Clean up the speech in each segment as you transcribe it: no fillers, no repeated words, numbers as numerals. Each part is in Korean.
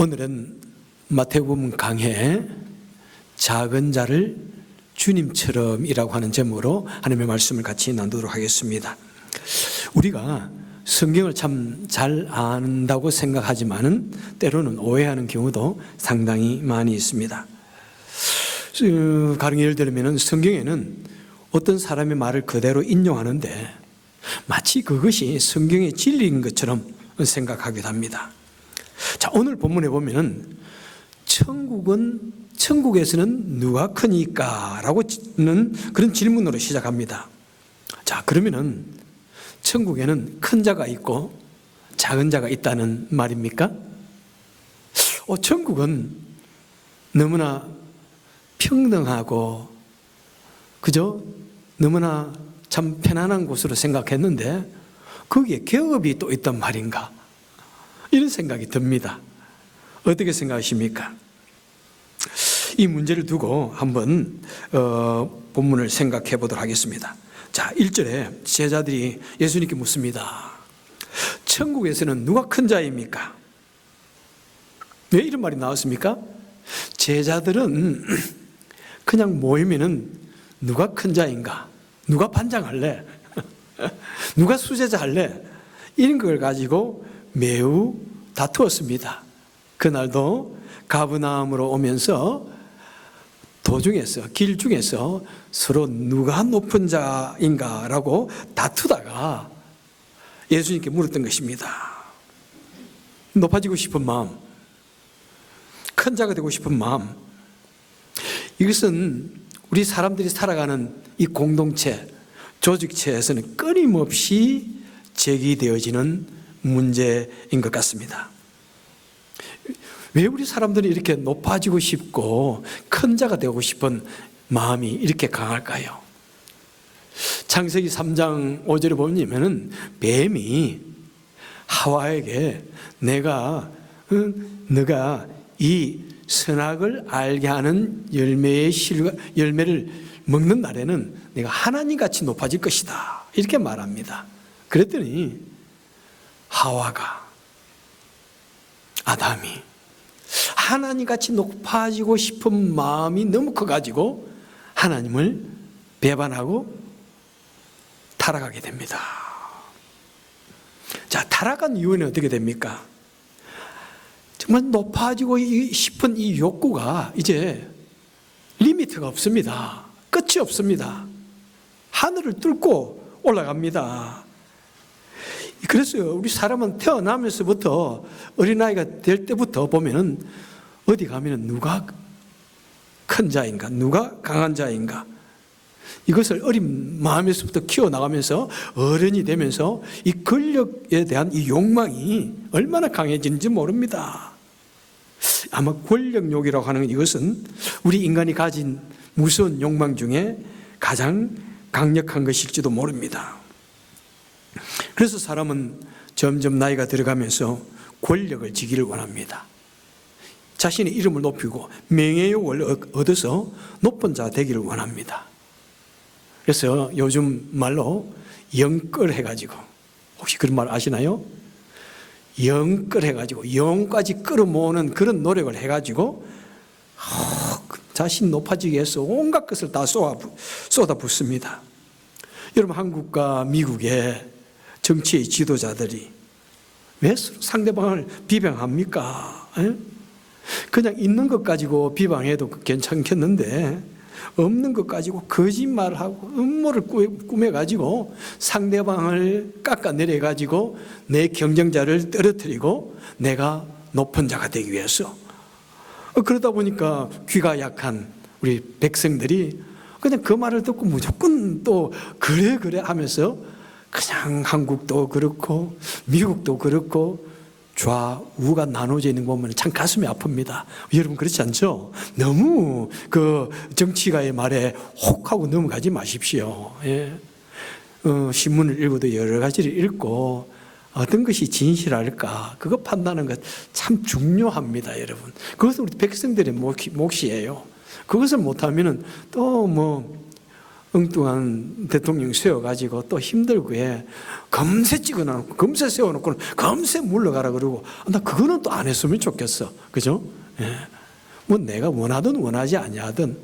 오늘은 마태복음 강해 작은 자를 주님처럼이라고 하는 제목으로 하나님의 말씀을 같이 나누도록 하겠습니다. 우리가 성경을 참 잘 안다고 생각하지만은 때로는 오해하는 경우도 상당히 많이 있습니다. 가령 예를 들면 성경에는 어떤 사람의 말을 그대로 인용하는데 마치 그것이 성경의 진리인 것처럼 생각하기도 합니다. 자, 오늘 본문에 보면은 천국에서는 누가 크니까? 라고 는 그런 질문으로 시작합니다. 자, 그러면은 천국에는 큰 자가 있고 작은 자가 있다는 말입니까? 천국은 너무나 평등하고 그저 너무나 참 편안한 곳으로 생각했는데 거기에 계급이 또 있단 말인가? 이런 생각이 듭니다. 어떻게 생각하십니까? 이 문제를 두고 한번 본문을 생각해 보도록 하겠습니다. 자, 1절에 제자들이 예수님께 묻습니다. 천국에서는 누가 큰 자입니까? 왜 이런 말이 나왔습니까? 제자들은 그냥 모이면은 누가 큰 자인가? 누가 반장할래? 누가 수제자 할래? 이런 걸 가지고 매우 다투었습니다. 그날도 가버나움으로 오면서 도중에서 길 중에서 서로 누가 높은 자인가라고 다투다가 예수님께 물었던 것입니다. 높아지고 싶은 마음, 큰 자가 되고 싶은 마음, 이것은 우리 사람들이 살아가는 이 공동체, 조직체에서는 끊임없이 제기되어지는 문제인 것 같습니다. 왜 우리 사람들이 이렇게 높아지고 싶고 큰 자가 되고 싶은 마음이 이렇게 강할까요? 창세기 3장 5절에 보면 뱀이 하와에게 너가 이 선악을 알게 하는 열매를 먹는 날에는 내가 하나님같이 높아질 것이다 이렇게 말합니다. 그랬더니 하와가, 아담이 하나님같이 높아지고 싶은 마음이 너무 커가지고 하나님을 배반하고 타락하게 됩니다. 자, 타락한 이유는 어떻게 됩니까? 정말 높아지고 싶은 이 욕구가 이제 리미트가 없습니다. 끝이 없습니다. 하늘을 뚫고 올라갑니다. 그래서 우리 사람은 태어나면서부터 어린아이가 될 때부터 보면은 어디 가면은 누가 큰 자인가, 누가 강한 자인가, 이것을 어린 마음에서부터 키워나가면서 어른이 되면서 이 권력에 대한 이 욕망이 얼마나 강해지는지 모릅니다. 아마 권력욕이라고 하는 이것은 우리 인간이 가진 무서운 욕망 중에 가장 강력한 것일지도 모릅니다. 그래서 사람은 점점 나이가 들어가면서 권력을 지기를 원합니다. 자신의 이름을 높이고 명예욕을 얻어서 높은 자 되기를 원합니다. 그래서 요즘 말로 영끌해가지고, 혹시 그런 말 아시나요? 영끌해가지고 영까지 끌어모으는 그런 노력을 해가지고 자신 높아지기 위해서 온갖 것을 다 쏟아붓습니다. 여러분, 한국과 미국의 정치의 지도자들이 왜 상대방을 비방합니까? 그냥 있는 것 가지고 비방해도 괜찮겠는데 없는 것 가지고 거짓말하고 음모를 꾸며가지고 상대방을 깎아내려가지고 내 경쟁자를 떨어뜨리고 내가 높은 자가 되기 위해서, 그러다 보니까 귀가 약한 우리 백성들이 그냥 그 말을 듣고 무조건 또 그래 하면서 그냥 한국도 그렇고 미국도 그렇고 좌우가 나눠져 있는 거 보면 참 가슴이 아픕니다. 여러분, 그렇지 않죠? 너무 그 정치가의 말에 혹하고 넘어가지 마십시오. 예. 신문을 읽어도 여러 가지를 읽고 어떤 것이 진실할까 그거 판단하는 것 참 중요합니다. 여러분, 그것은 우리 백성들의 몫이에요. 그것을 못하면은 또 엉뚱한 대통령 세워가지고 또 힘들고에 검세 찍어놓고 검세 세워놓고 검세 물러가라 그러고 나 그거는 또 안 했으면 좋겠어. 그죠? 예. 뭐 내가 원하든 원하지 아니하든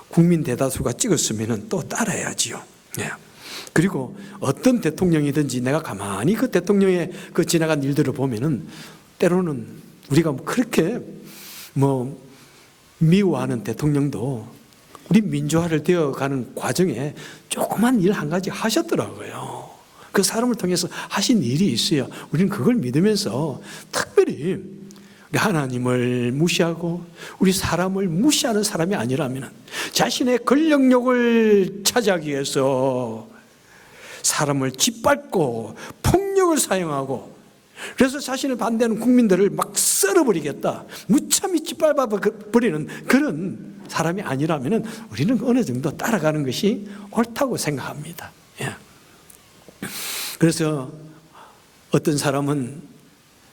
국민 대다수가 찍었으면 또 따라야지요. 예. 그리고 어떤 대통령이든지 내가 가만히 그 대통령의 그 지나간 일들을 보면은 때로는 우리가 그렇게 뭐 미워하는 대통령도 우리 민주화를 되어가는 과정에 조그만 일 한 가지 하셨더라고요. 그 사람을 통해서 하신 일이 있어요. 우리는 그걸 믿으면서 특별히 우리 하나님을 무시하고 우리 사람을 무시하는 사람이 아니라면 자신의 권력욕을 차지하기 위해서 사람을 짓밟고 폭력을 사용하고 그래서 자신을 반대하는 국민들을 막 썰어버리겠다, 무참히 짓밟아버리는 그런 사람이 아니라면 우리는 어느 정도 따라가는 것이 옳다고 생각합니다. 예. 그래서 어떤 사람은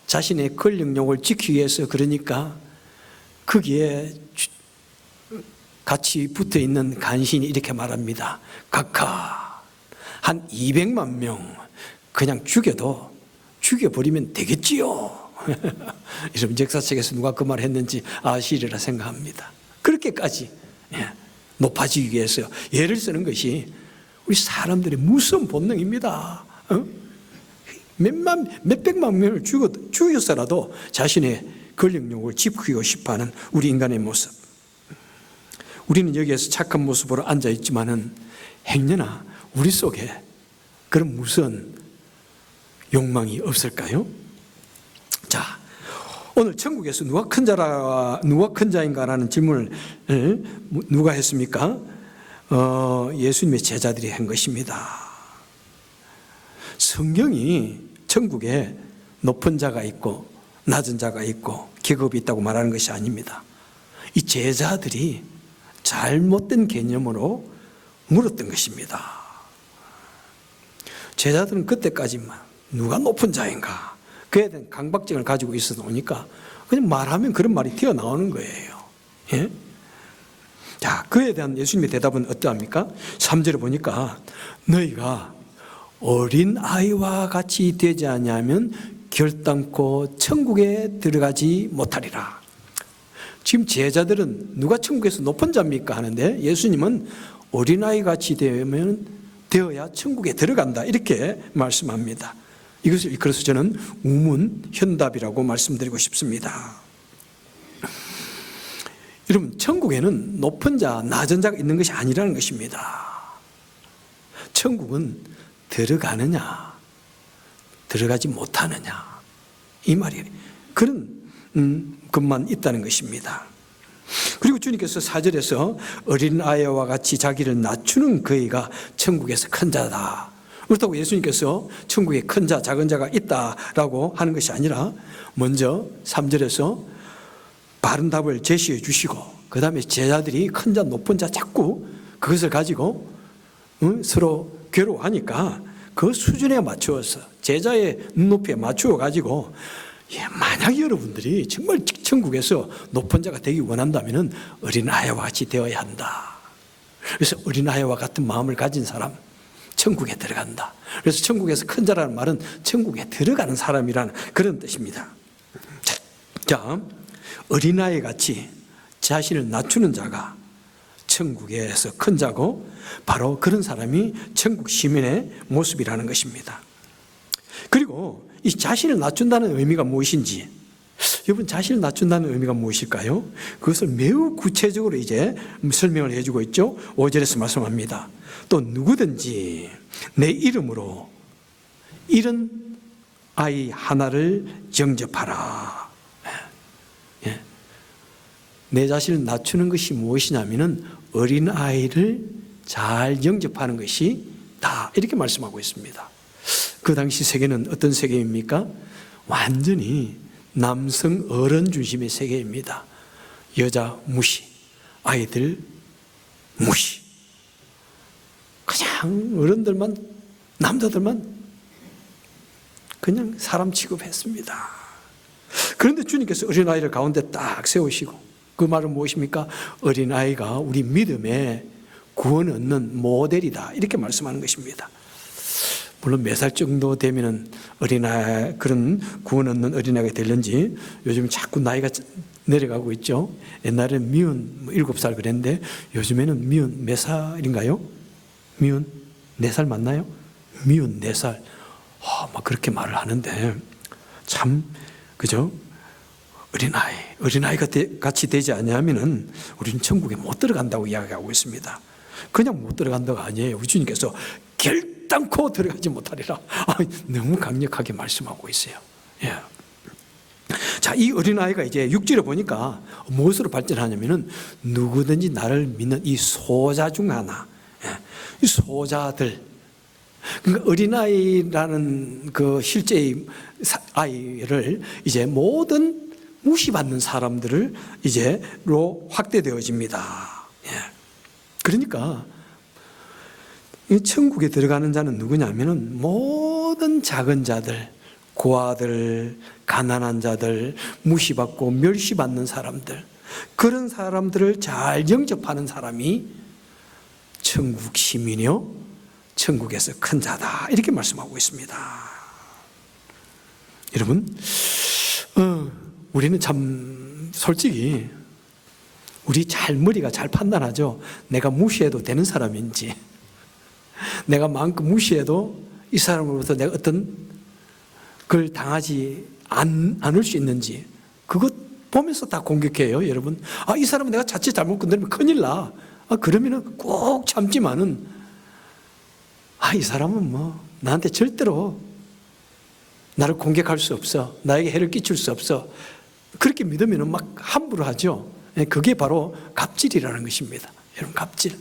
자신의 권력욕을 지키기 위해서 그러니까 거기에 같이 붙어 있는 간신이 이렇게 말합니다. 각하 한 200만 명 그냥 죽여버리면 되겠지요. 여러분 역사책에서 누가 그 말을 했는지 아시리라 생각합니다. 그렇게까지 높아지기 위해서요. 예를 쓰는 것이 우리 사람들의 무서운 본능입니다. 몇백만 명을 죽여서라도 자신의 권력욕을 지키고 싶어하는 우리 인간의 모습. 우리는 여기에서 착한 모습으로 앉아있지만은 행여나 우리 속에 그런 무서운 욕망이 없을까요? 자, 오늘 천국에서 누가 큰 자인가라는 질문을 누가 했습니까? 예수님의 제자들이 한 것입니다. 성경이 천국에 높은 자가 있고 낮은 자가 있고 계급이 있다고 말하는 것이 아닙니다. 이 제자들이 잘못된 개념으로 물었던 것입니다. 제자들은 그때까지만 누가 높은 자인가 그에 대한 강박증을 가지고 있어 놓으니까 그냥 말하면 그런 말이 튀어나오는 거예요. 예? 자, 그에 대한 예수님의 대답은 어떠합니까? 3절에 보니까 너희가 어린 아이와 같이 되지 않으면 결단코 천국에 들어가지 못하리라. 지금 제자들은 누가 천국에서 높은 자입니까 하는데 예수님은 어린아이 같이 되어야 천국에 들어간다 이렇게 말씀합니다. 이것을 그래서 저는 우문현답이라고 말씀드리고 싶습니다. 여러분 천국에는 높은 자 낮은 자가 있는 것이 아니라는 것입니다. 천국은 들어가느냐 들어가지 못하느냐 이 말이에요. 그런 것만 있다는 것입니다. 그리고 주님께서 4절에서 어린아이와 같이 자기를 낮추는 그이가 천국에서 큰 자다. 그렇다고 예수님께서 천국에 큰 자 작은 자가 있다라고 하는 것이 아니라 먼저 3절에서 바른 답을 제시해 주시고 그 다음에 제자들이 큰 자 높은 자 자꾸 그것을 가지고 서로 괴로워하니까 그 수준에 맞추어서 제자의 눈높이에 맞추어 가지고 만약 여러분들이 정말 천국에서 높은 자가 되기 원한다면 어린아이와 같이 되어야 한다. 그래서 어린아이와 같은 마음을 가진 사람 천국에 들어간다. 그래서 천국에서 큰 자라는 말은 천국에 들어가는 사람이라는 그런 뜻입니다. 자, 어린아이 같이 자신을 낮추는 자가 천국에서 큰 자고 바로 그런 사람이 천국 시민의 모습이라는 것입니다. 그리고 이 자신을 낮춘다는 의미가 무엇인지, 여러분 자신을 낮춘다는 의미가 무엇일까요? 그것을 매우 구체적으로 이제 설명을 해주고 있죠. 5절에서 말씀합니다. 또 누구든지 내 이름으로 이런 아이 하나를 영접하라. 내 자신을 낮추는 것이 무엇이냐면은 어린 아이를 잘 영접하는 것이 다 이렇게 말씀하고 있습니다. 그 당시 세계는 어떤 세계입니까? 완전히 남성 어른 중심의 세계입니다. 여자 무시, 아이들 무시. 그냥 어른들만, 남자들만 그냥 사람 취급했습니다. 그런데 주님께서 어린아이를 가운데 딱 세우시고 그 말은 무엇입니까? 어린아이가 우리 믿음의 구원 얻는 모델이다, 이렇게 말씀하는 것입니다. 물론 몇 살 정도 되면은 그런 구원 얻는 어린아이가 되는지 요즘 자꾸 나이가 내려가고 있죠. 옛날에는 미운 7살 그랬는데 요즘에는 미운 몇 살인가요? 미운 4살 맞나요? 미운 4살. 막 그렇게 말을 하는데 참, 그죠? 어린아이가 같이 되지 않냐면은 우리는 천국에 못 들어간다고 이야기하고 있습니다. 그냥 못 들어간다가 아니에요. 우리 주님께서 결단코 들어가지 못하리라. 너무 강력하게 말씀하고 있어요. 예. 자, 이 어린아이가 이제 6절에 보니까 무엇으로 발전하냐면은 누구든지 나를 믿는 이 소자 중 하나. 예. 이 소자들. 그러니까 어린아이라는 그 실제의 아이를 이제 모든 무시받는 사람들을 이제로 확대되어집니다. 예. 그러니까 이 천국에 들어가는 자는 누구냐면은 모든 작은 자들, 고아들, 가난한 자들, 무시받고 멸시받는 사람들, 그런 사람들을 잘 영접하는 사람이 천국 시민이요, 천국에서 큰 자다, 이렇게 말씀하고 있습니다. 여러분, 우리는 참 솔직히 우리 머리가 잘 판단하죠. 내가 무시해도 되는 사람인지, 내가 마음껏 무시해도 이 사람으로부터 내가 어떤 걸 당하지 않을 수 있는지, 그것 보면서 다 공격해요, 여러분. 이 사람은 내가 자칫 잘못 건드리면 큰일 나. 그러면은 꼭 참지만은, 이 사람은 나한테 절대로 나를 공격할 수 없어, 나에게 해를 끼칠 수 없어, 그렇게 믿으면은 막 함부로 하죠. 그게 바로 갑질이라는 것입니다. 여러분, 갑질.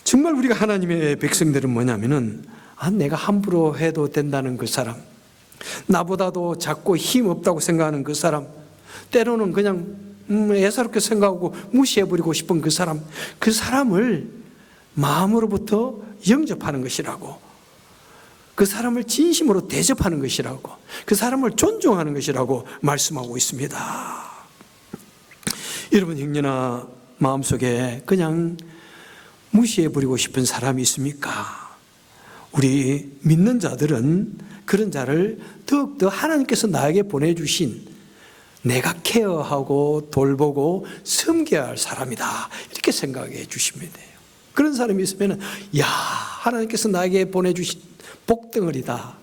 정말 우리가 하나님의 백성들은 뭐냐면은, 내가 함부로 해도 된다는 그 사람, 나보다도 작고 힘 없다고 생각하는 그 사람, 때로는 그냥 애사롭게 생각하고 무시해버리고 싶은 그 사람을 마음으로부터 영접하는 것이라고, 그 사람을 진심으로 대접하는 것이라고, 그 사람을 존중하는 것이라고 말씀하고 있습니다. 여러분, 형제나 마음속에 그냥 무시해버리고 싶은 사람이 있습니까? 우리 믿는 자들은 그런 자를 더욱더 하나님께서 나에게 보내주신, 내가 케어하고 돌보고 섬겨야 할 사람이다, 이렇게 생각해 주시면 돼요. 그런 사람이 있으면, 하나님께서 나에게 보내주신 복덩어리다,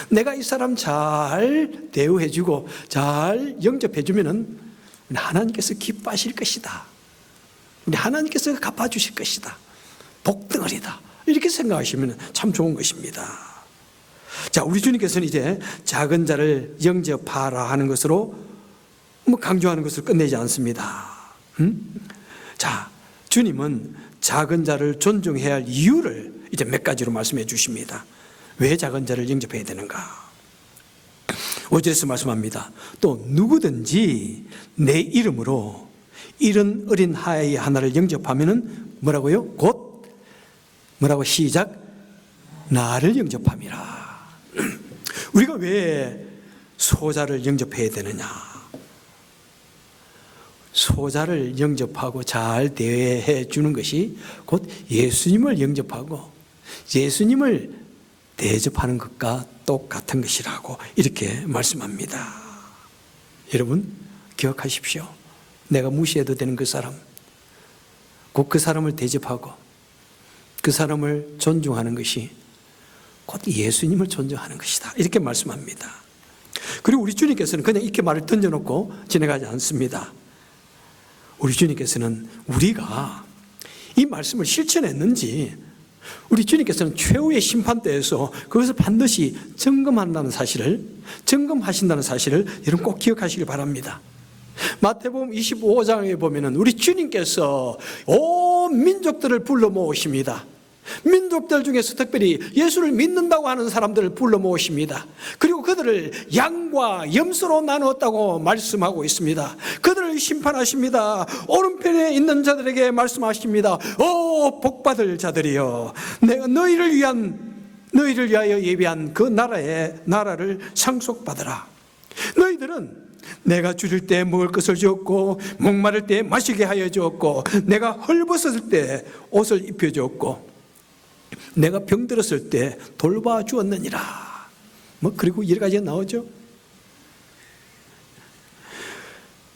내가 이 사람 잘 대우해주고 잘 영접해주면 우리 하나님께서 기뻐하실 것이다, 우리 하나님께서 갚아주실 것이다, 복덩어리다, 이렇게 생각하시면 참 좋은 것입니다. 자, 우리 주님께서는 이제 작은 자를 영접하라 하는 것으로 강조하는 것을 끝내지 않습니다. 자, 주님은 작은 자를 존중해야 할 이유를 이제 몇 가지로 말씀해 주십니다. 왜 작은 자를 영접해야 되는가? 5절에서 말씀합니다. 또 누구든지 내 이름으로 이런 어린 아이 하나를 영접하면은 뭐라고요? 곧 뭐라고? 시작. 나를 영접함이라. 우리가 왜 소자를 영접해야 되느냐? 소자를 영접하고 잘 대해 주는 것이 곧 예수님을 영접하고 예수님을 대접하는 것과 똑같은 것이라고 이렇게 말씀합니다. 여러분, 기억하십시오. 내가 무시해도 되는 그 사람, 곧 그 사람을 대접하고 그 사람을 존중하는 것이 곧 예수님을 존중하는 것이다, 이렇게 말씀합니다. 그리고 우리 주님께서는 그냥 이렇게 말을 던져놓고 지나가지 않습니다. 우리 주님께서는 우리가 이 말씀을 실천했는지, 우리 주님께서는 최후의 심판대에서 그것을 반드시 점검하신다는 사실을 여러분 꼭 기억하시길 바랍니다. 마태복음 25장에 보면은 우리 주님께서 온 민족들을 불러 모으십니다. 민족들 중에서 특별히 예수를 믿는다고 하는 사람들을 불러 모으십니다. 그리고 그들을 양과 염소로 나누었다고 말씀하고 있습니다. 그들을 심판하십니다. 오른편에 있는 자들에게 말씀하십니다. 오 복받을 자들이여, 내가 너희를 위하여 예비한 그 나라를 상속받으라. 너희들은 내가 줄일 때 먹을 것을 주었고 목마를 때 마시게 하여 주었고 내가 헐벗었을 때 옷을 입혀 주었고 내가 병들었을 때 돌봐 주었느니라. 그리고 여러 가지가 나오죠.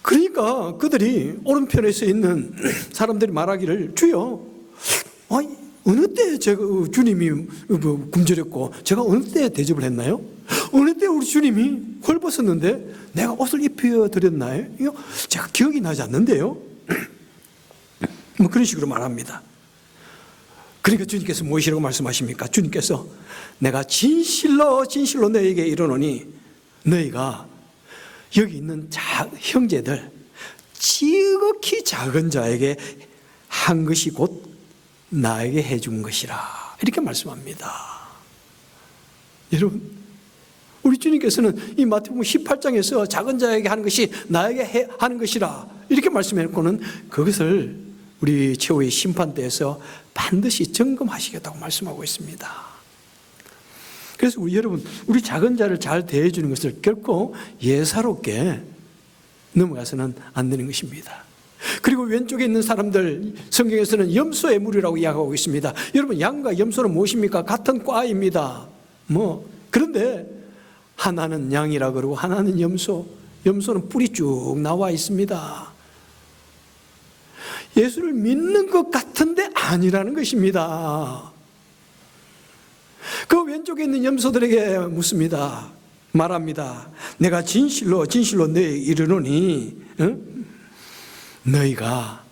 그러니까 그들이 오른편에 서 있는 사람들이 말하기를, 주여, 어느 때 제가 주님이 굶주렸고 제가 어느 때 대접을 했나요? 어느 때 우리 주님이 헐벗었는데 내가 옷을 입혀 드렸나요? 이거 제가 기억이 나지 않는데요. 그런 식으로 말합니다. 그러니까 주님께서 무엇이라고 말씀하십니까? 주님께서 내가 진실로 진실로 너에게 이르노니 너희가 여기 있는 형제들 지극히 작은 자에게 한 것이 곧 나에게 해준 것이라, 이렇게 말씀합니다. 여러분, 우리 주님께서는 이 마태복음 18장에서 작은 자에게 하는 것이 나에게 하는 것이라 이렇게 말씀해놓고는 그것을 우리 최후의 심판대에서 반드시 점검하시겠다고 말씀하고 있습니다. 그래서 여러분, 우리 작은 자를 잘 대해주는 것을 결코 예사롭게 넘어가서는 안 되는 것입니다. 그리고 왼쪽에 있는 사람들, 성경에서는 염소의 무리라고 이야기하고 있습니다. 여러분, 양과 염소는 무엇입니까? 같은 과입니다. 그런데 하나는 양이라 그러고 하나는 염소. 염소는 뿔이 쭉 나와 있습니다. 예수를 믿는 것 같은데 아니라는 것입니다. 그 왼쪽에 있는 염소들에게 묻습니다. 말합니다. 내가 진실로 진실로 너희에게 이르노니 너희가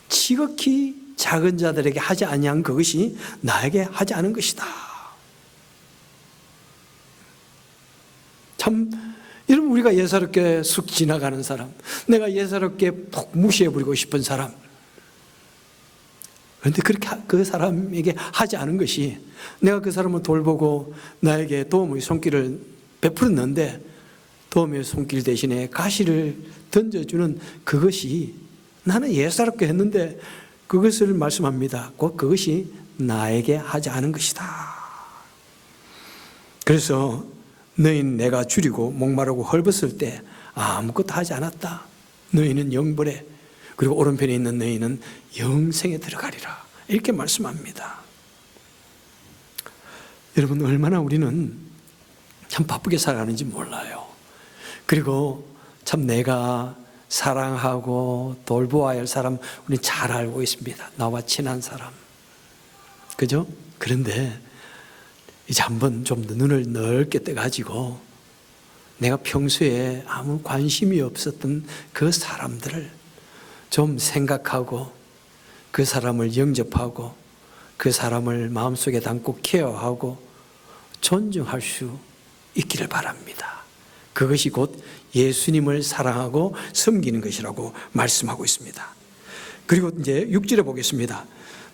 지극히 작은 자들에게 하지 아니한 그것이 나에게 하지 않은 것이다. 참, 여러분, 우리가 예사롭게 쑥 지나가는 사람, 내가 예사롭게 푹 무시해버리고 싶은 사람, 그런데 그렇게 그 사람에게 하지 않은 것이, 내가 그 사람을 돌보고 나에게 도움의 손길을 베풀었는데 도움의 손길 대신에 가시를 던져주는 그것이 나는 예사롭게 했는데 그것을 말씀합니다. 곧 그것이 나에게 하지 않은 것이다. 그래서 너희는 내가 줄이고 목마르고 헐벗을 때 아무것도 하지 않았다. 너희는 영벌에, 그리고 오른편에 있는 너희는 영생에 들어가리라, 이렇게 말씀합니다. 여러분, 얼마나 우리는 참 바쁘게 살아가는지 몰라요. 그리고 참 내가 사랑하고 돌보아야 할 사람 우리는 잘 알고 있습니다. 나와 친한 사람, 그죠? 그런데 이제 한번 좀 더 눈을 넓게 떠가지고 내가 평소에 아무 관심이 없었던 그 사람들을 좀 생각하고 그 사람을 영접하고 그 사람을 마음속에 담고 케어하고 존중할 수 있기를 바랍니다. 그것이 곧 예수님을 사랑하고 섬기는 것이라고 말씀하고 있습니다. 그리고 이제 6절에 보겠습니다.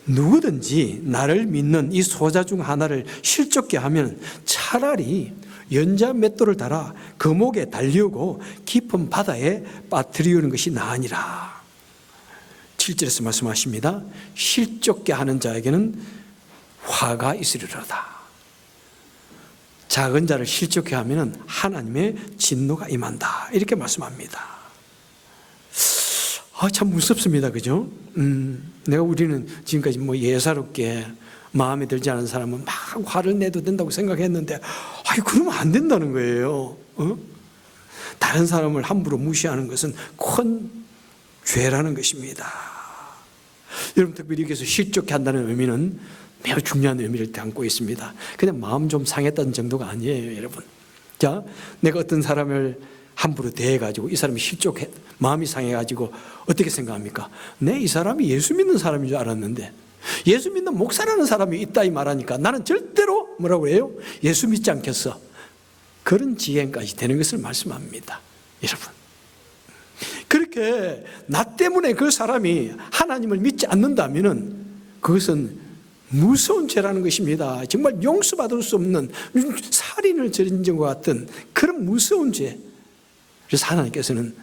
누구든지 나를 믿는 이 소자 중 하나를 실족게 하면 차라리 연자 맷돌을 달아 거목에 달리우고 깊은 바다에 빠뜨리우는 것이 나으니라. 7절에서 말씀하십니다. 실족게 하는 자에게는 화가 있으리로다. 작은 자를 실족해 하면 하나님의 진노가 임한다, 이렇게 말씀합니다. 참 무섭습니다. 그죠? 우리는 지금까지 예사롭게 마음에 들지 않은 사람은 막 화를 내도 된다고 생각했는데, 그러면 안 된다는 거예요. 다른 사람을 함부로 무시하는 것은 큰 죄라는 것입니다. 여러분, 특별히 여기서 실족해 한다는 의미는 매우 중요한 의미를 담고 있습니다. 그냥 마음 좀 상했다는 정도가 아니에요, 여러분. 자, 내가 어떤 사람을 함부로 대해가지고 이 사람이 실족해, 마음이 상해가지고 어떻게 생각합니까? 이 사람이 예수 믿는 사람인 줄 알았는데 예수 믿는 목사라는 사람이 있다 이 말하니까 나는 절대로 뭐라고 해요? 예수 믿지 않겠어. 그런 지경까지 되는 것을 말씀합니다. 여러분, 그렇게 나 때문에 그 사람이 하나님을 믿지 않는다면 그것은 무서운 죄라는 것입니다. 정말 용서받을 수 없는 살인을 저지른 것 같은 그런 무서운 죄. 그래서 하나님께서는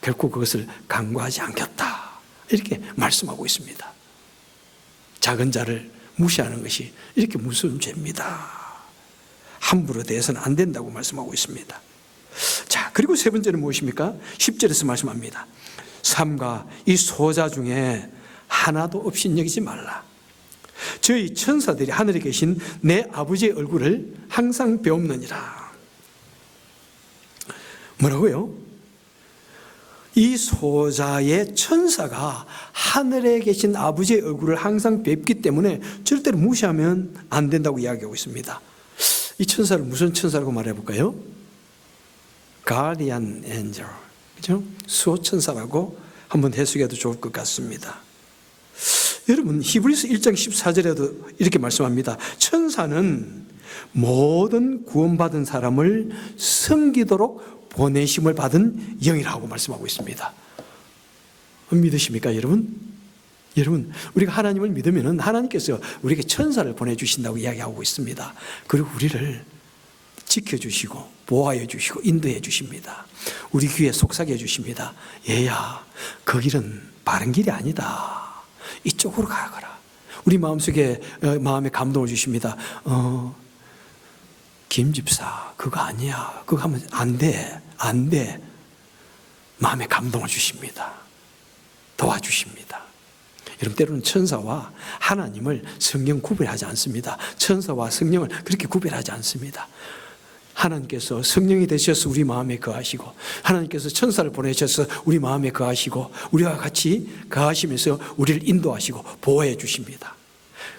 결코 그것을 간과하지 않겠다, 이렇게 말씀하고 있습니다. 작은 자를 무시하는 것이 이렇게 무서운 죄입니다. 함부로 대해서는 안 된다고 말씀하고 있습니다. 자, 그리고 세 번째는 무엇입니까? 10절에서 말씀합니다. 삼가 이 소자 중에 하나도 없인 여기지 말라. 저희 천사들이 하늘에 계신 내 아버지의 얼굴을 항상 배웁느니라. 뭐라고요? 이 소자의 천사가 하늘에 계신 아버지의 얼굴을 항상 뵙기 때문에 절대로 무시하면 안 된다고 이야기하고 있습니다. 이 천사를 무슨 천사라고 말해볼까요? Guardian Angel, 그죠? 수호천사라고 한번 해석해도 좋을 것 같습니다. 여러분, 히브리서 1장 14절에도 이렇게 말씀합니다. 천사는 모든 구원받은 사람을 섬기도록 보내심을 받은 영이라고 말씀하고 있습니다. 믿으십니까, 여러분? 여러분, 우리가 하나님을 믿으면 하나님께서 우리에게 천사를 보내주신다고 이야기하고 있습니다. 그리고 우리를 지켜주시고 보호하여 주시고 인도해 주십니다. 우리 귀에 속삭여 주십니다. 얘야, 그 길은 바른 길이 아니다. 이쪽으로 가거라. 우리 마음속에 마음에 감동을 주십니다. 김 집사, 그거 아니야. 그거 하면 안 돼. 안 돼. 마음에 감동을 주십니다. 도와주십니다. 여러분, 때로는 천사와 하나님을 성경 구별하지 않습니다. 천사와 성령을 그렇게 구별하지 않습니다. 하나님께서 성령이 되셔서 우리 마음에 거하시고, 하나님께서 천사를 보내셔서 우리 마음에 거하시고, 우리와 같이 거하시면서 우리를 인도하시고 보호해 주십니다.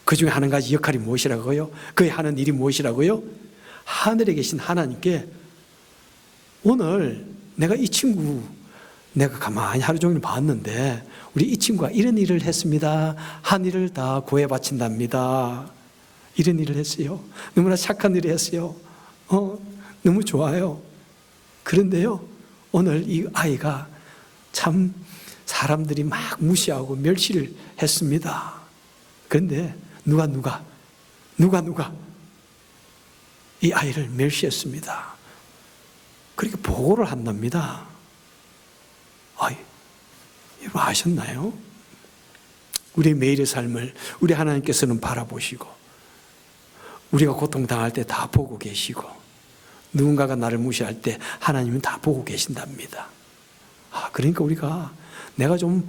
그 중에 한 가지 역할이 무엇이라고요? 그의 하는 일이 무엇이라고요? 하늘에 계신 하나님께 오늘 내가 이 친구 내가 가만히 하루 종일 봤는데 우리 이 친구가 이런 일을 했습니다. 한 일을 다 고해 바친답니다. 이런 일을 했어요. 너무나 착한 일을 했어요. 너무 좋아요. 그런데요, 오늘 이 아이가 참 사람들이 막 무시하고 멸시를 했습니다. 그런데 누가 이 아이를 멸시했습니다. 그렇게 보고를 한답니다. 여러분 아셨나요? 우리 매일의 삶을 우리 하나님께서는 바라보시고, 우리가 고통당할 때 다 보고 계시고, 누군가가 나를 무시할 때 하나님은 다 보고 계신답니다. 그러니까 우리가 내가 좀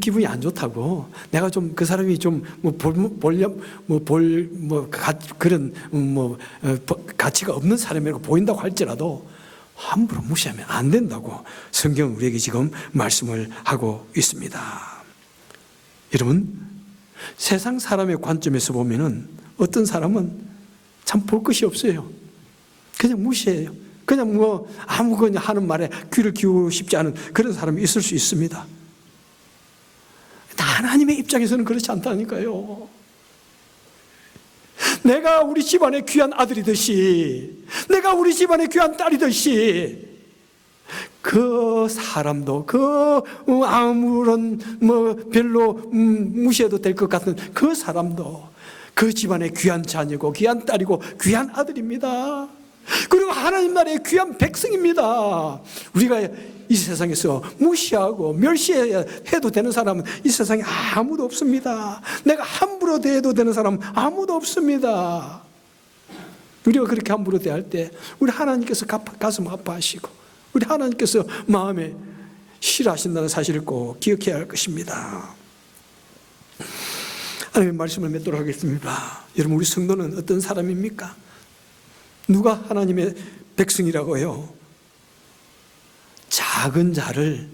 기분이 안 좋다고, 내가 좀 그 사람이 좀 그런 가치가 없는 사람이라고 보인다고 할지라도 함부로 무시하면 안 된다고 성경은 우리에게 지금 말씀을 하고 있습니다. 여러분, 세상 사람의 관점에서 보면은 어떤 사람은 참 볼 것이 없어요. 그냥 무시해요. 그냥 아무거나 하는 말에 귀를 기울이고 싶지 않은 그런 사람이 있을 수 있습니다. 하나님의 입장에서는 그렇지 않다니까요. 내가 우리 집안의 귀한 아들이듯이, 내가 우리 집안의 귀한 딸이듯이, 그 사람도 아무런 별로 무시해도 될 것 같은 그 사람도 그 집안의 귀한 자녀고 귀한 딸이고 귀한 아들입니다. 그리고 하나님 나라의 귀한 백성입니다. 우리가 이 세상에서 무시하고 멸시해도 되는 사람은 이 세상에 아무도 없습니다. 내가 함부로 대해도 되는 사람은 아무도 없습니다. 우리가 그렇게 함부로 대할 때 우리 하나님께서 가슴 아파하시고 우리 하나님께서 마음에 싫어하신다는 사실을 꼭 기억해야 할 것입니다. 하나님의 말씀을 맺도록 하겠습니다. 여러분, 우리 성도는 어떤 사람입니까? 누가 하나님의 백성이라고요? 작은 자를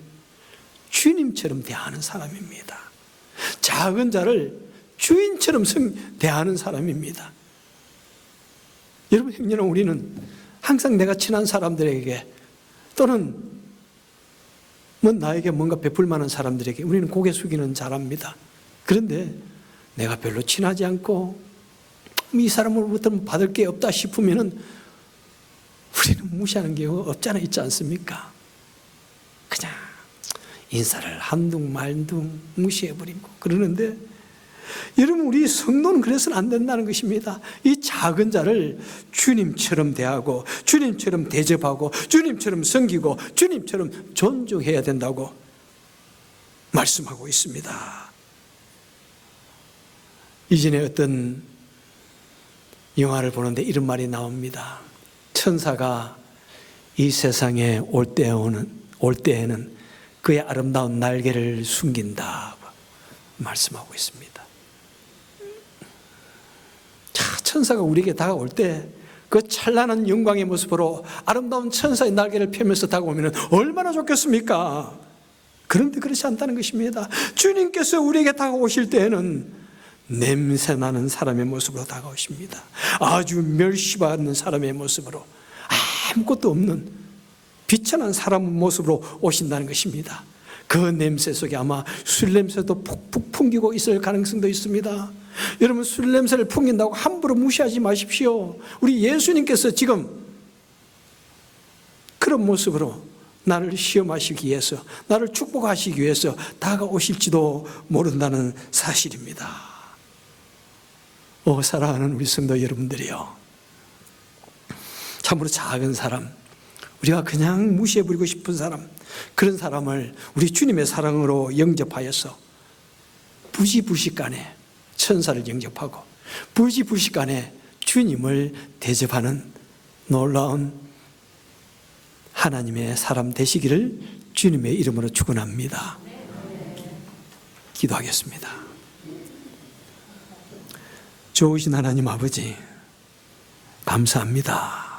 주님처럼 대하는 사람입니다. 작은 자를 주인처럼 대하는 사람입니다. 여러분, 형제는 우리는 항상 내가 친한 사람들에게 또는 나에게 뭔가 베풀 만한 사람들에게 우리는 고개 숙이는 자랍니다. 그런데 내가 별로 친하지 않고 이 사람으로부터 받을 게 없다 싶으면은 우리는 무시하는 경우가 없잖아 있지 않습니까? 그냥 인사를 한둥 말둥 무시해버리고 그러는데, 여러분, 우리 성도는 그래서는 안 된다는 것입니다. 이 작은 자를 주님처럼 대하고 주님처럼 대접하고 주님처럼 섬기고 주님처럼 존중해야 된다고 말씀하고 있습니다. 이전에 어떤 영화를 보는데 이런 말이 나옵니다. 천사가 이 세상에 올 때에는 그의 아름다운 날개를 숨긴다 말씀하고 있습니다. 자, 천사가 우리에게 다가올 때 그 찬란한 영광의 모습으로 아름다운 천사의 날개를 펴면서 다가오면 얼마나 좋겠습니까? 그런데 그렇지 않다는 것입니다. 주님께서 우리에게 다가오실 때에는 냄새나는 사람의 모습으로 다가오십니다. 아주 멸시받는 사람의 모습으로, 아무것도 없는 비천한 사람 모습으로 오신다는 것입니다. 그 냄새 속에 아마 술 냄새도 푹푹 풍기고 있을 가능성도 있습니다. 여러분, 술 냄새를 풍긴다고 함부로 무시하지 마십시오. 우리 예수님께서 지금 그런 모습으로 나를 시험하시기 위해서, 나를 축복하시기 위해서 다가오실지도 모른다는 사실입니다. 사랑하는 우리 성도 여러분들이요, 참으로 작은 사람, 우리가 그냥 무시해버리고 싶은 사람, 그런 사람을 우리 주님의 사랑으로 영접하여서 부시부시간에 천사를 영접하고 부시부시간에 주님을 대접하는 놀라운 하나님의 사람 되시기를 주님의 이름으로 축원합니다. 기도하겠습니다. 좋으신 하나님 아버지, 감사합니다.